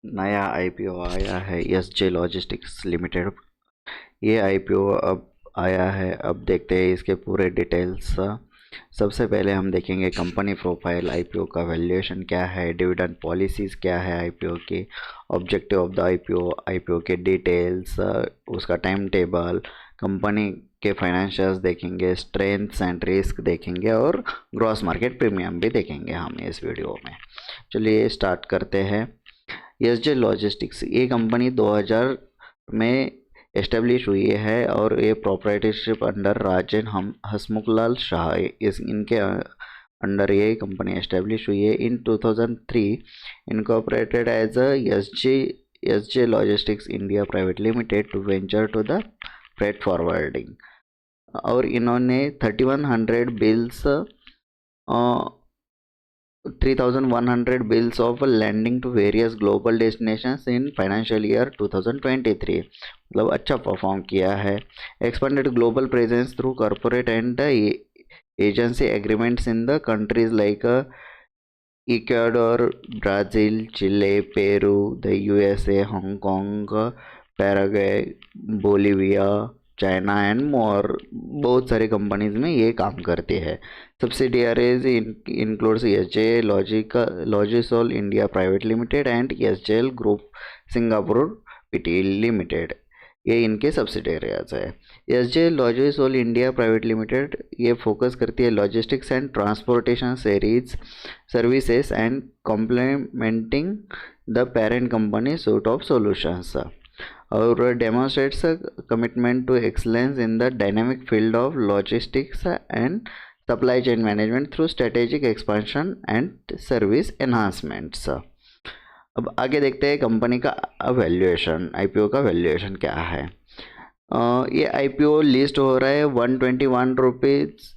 नया आईपीओ आया है एसजे लॉजिस्टिक्स लिमिटेड। ये आईपीओ अब आया है। अब देखते हैं इसके पूरे डिटेल्स। सबसे पहले हम देखेंगे कंपनी प्रोफाइल, आईपीओ का वैल्यूएशन क्या है, डिविडेंड पॉलिसीज़ क्या है आईपीओ की, objective of the IPO, IPO के डिटेल्स, उसका टाइम टेबल, कंपनी के फाइनेंशियल्स देखेंगे, स्ट्रेंथ्स एंड रिस्क देखेंगे और ग्रॉस मार्केट प्रीमियम भी देखेंगे हम इस वीडियो में। चलिए स्टार्ट करते हैं। एसजे लॉजिस्टिक्स ये कंपनी 2000 में एस्टेब्लिश हुई है और ये प्रोप्राइटरशिप अंडर राजन हम हसमुखलाल शाह इस इनके अंडर ये कंपनी एस्टेब्लिश हुई है। In 2003 incorporated as a SJ logistics India private limited to venture to the freight forwarding. और इन्होंने 3100 bills 3,100 bills of lending to various global destinations in financial year 2023। मतलब अच्छा परफॉर्म किया है। Expanded global presence through corporate and agency agreements in the countries like Ecuador, Brazil, Chile, Peru, the USA, Hong Kong, Paraguay, Bolivia, China and more. बहुत सारे companies में ये काम करती है। Subsidiaries includes SJ Logisol India private limited and SJL group Singapore PT limited, ये इनके subsidiaries है। SJ Logisol India private limited ये फोकस करती है logistics and transportation series services and complementing the parent company suit of solutions और demonstrates a commitment to excellence in the dynamic field of logistics and supply chain management through strategic expansion and service enhancements। अब आगे देखते हैं company का valuation, IPO का valuation क्या है। ये आईपीओ लिस्ट हो रहा है 121 रुपीज़,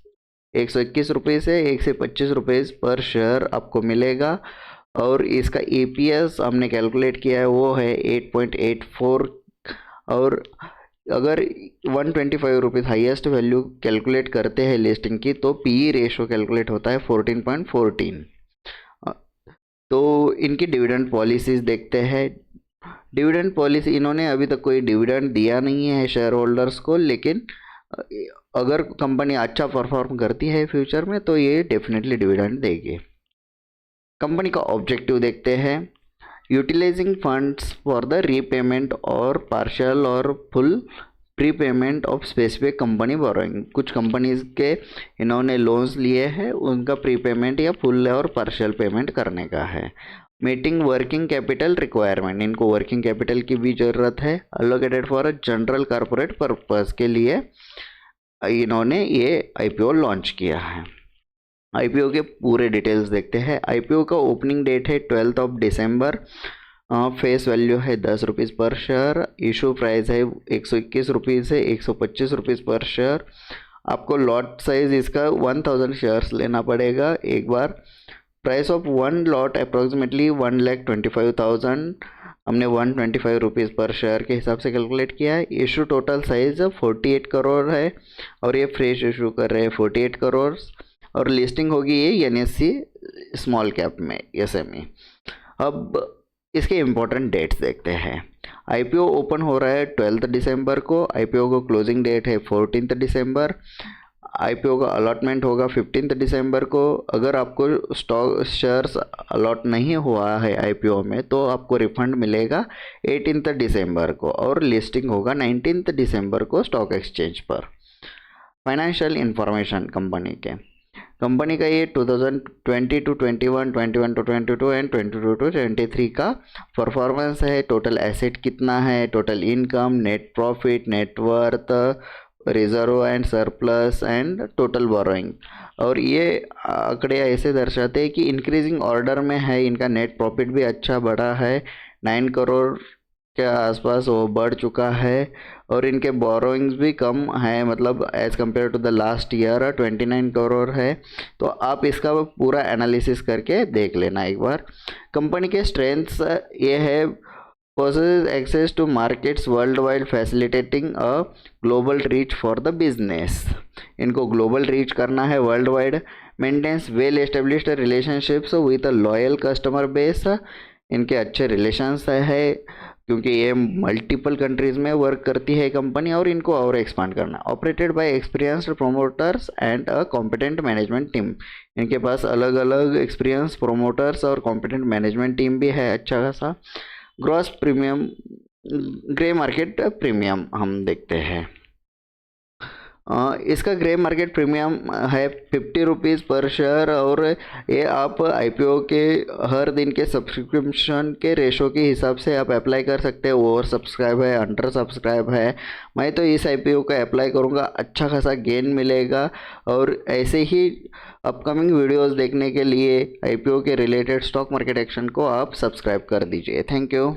121 रुपये से 125 रुपये पर शेयर आपको मिलेगा। और इसका ईपीएस हमने कैलकुलेट किया है वो है 8.84। और अगर 125 रुपीज़ हाईएस्ट वैल्यू कैलकुलेट करते हैं लिस्टिंग की तो पीई रेशो कैलकुलेट होता है 14.14। तो इनकी डिविडेंड पॉलिसीज देखते हैं। डिविडेंड पॉलिसी इन्होंने अभी तक कोई डिविडेंड दिया नहीं है शेयर होल्डर्स को, लेकिन अगर कंपनी अच्छा परफॉर्म करती है फ्यूचर में तो ये डेफिनेटली डिविडेंड देगी। कंपनी का ऑब्जेक्टिव देखते हैं। Utilising funds for the repayment or partial or full prepayment of specific company borrowing. कुछ कंपनीज के इन्होंने लोन्स लिए हैं, उनका प्रीपेमेंट या फुल और पार्शियल पेमेंट करने का है। मीटिंग वर्किंग कैपिटल रिक्वायरमेंट, इनको वर्किंग कैपिटल की भी ज़रूरत है। Allocated for a general corporate purpose के लिए इन्होंने ये आईपीओ लॉन्च किया है। आईपीओ के पूरे डिटेल्स देखते हैं। आईपीओ का ओपनिंग डेट है 12 दिसंबर। फेस वैल्यू है 10 रुपीज़ पर शेयर। इशू प्राइस है 121 रुपीज़ से 125 रुपीज़ पर शेयर। आपको लॉट साइज इसका 1000 शेयर्स लेना पड़ेगा एक बार। Price of one lot approximately 1,25,000। हमने 125 रुपीज़ पर शेयर के हिसाब से कैलकुलेट किया है। इशू टोटल साइज 48 करोड़ है और ये फ्रेश इशू कर रहे हैं 48 करोड़। और लिस्टिंग होगी ये एनएससी स्मॉल कैप में एसएमई। अब इसके इम्पोर्टेंट डेट्स देखते हैं। आईपीओ ओपन हो रहा है 12 दिसंबर को। आईपीओ को क्लोजिंग डेट है 14 दिसंबर। आईपीओ का अलॉटमेंट होगा 15 दिसंबर को। अगर आपको स्टॉक शेयर्स अलॉट नहीं हुआ है आईपीओ में तो आपको रिफंड मिलेगा 18 दिसंबर को और लिस्टिंग होगा 19 दिसंबर को स्टॉक एक्सचेंज पर। फाइनेंशियल इंफॉर्मेशन कंपनी का ये 2020 टू 21, 21 टू 22 एंड 22 टू 23 का परफॉर्मेंस है। टोटल एसेट कितना है, total income, net profit, net worth, reserve and surplus and total borrowing. और ये आंकड़े ऐसे दर्शाते हैं कि इंक्रीजिंग ऑर्डर में है। इनका नेट प्रॉफिट भी अच्छा बढ़ा है, 9 करोड़ के आसपास वो बढ़ चुका है। और इनके बोरोइंग्स भी कम है, मतलब as compare to the last year 29 crore है। तो आप इसका पूरा एनालिसिस करके देख लेना एक बार। कंपनी के स्ट्रेंथ्स ये है, possesses access to markets worldwide facilitating a global reach for the business। इनको ग्लोबल रीच करना है world wide. Maintains well established relationships with a loyal customer base. इनके अच्छे रिलेशंस है क्योंकि ये मल्टीपल कंट्रीज में वर्क करती है कंपनी और इनको और एक्सपांड करना है। Operated by experienced promoters and a competent management team, इनके पास अलग अलग एक्सपीरियंस प्रोमोटर्स और कॉम्पिटेंट मैनेजमेंट टीम भी है अच्छा खासा। Gross premium, grey market premium हम देखते हैं। इसका ग्रे मार्केट प्रीमियम है 50 रुपीज़ पर शेयर और ये आप आईपीओ के हर दिन के सब्सक्रिप्शन के रेशो के हिसाब से आप अप्लाई कर सकते हैं। ओवर सब्सक्राइब है, अंडर सब्सक्राइब है। मैं तो इस आईपीओ का अप्लाई करूँगा, अच्छा खासा गेन मिलेगा। और ऐसे ही अपकमिंग वीडियोस देखने के लिए आईपीओ के रिलेटेड स्टॉक मार्केट एक्शन को आप सब्सक्राइब कर दीजिए। Thank you.